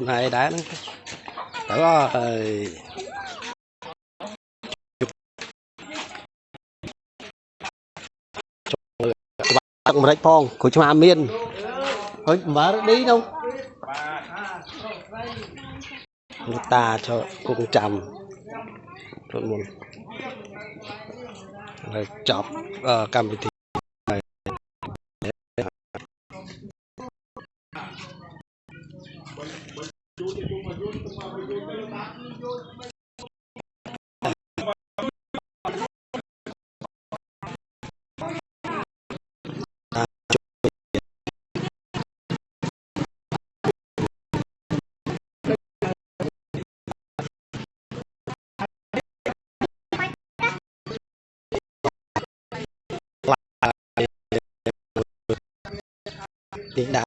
này đá nó đó tặng một phong của chúng miên thôi mà đi đâu người ta cho cùng trầm chọn một rồi chọc cầm thì tiếng đá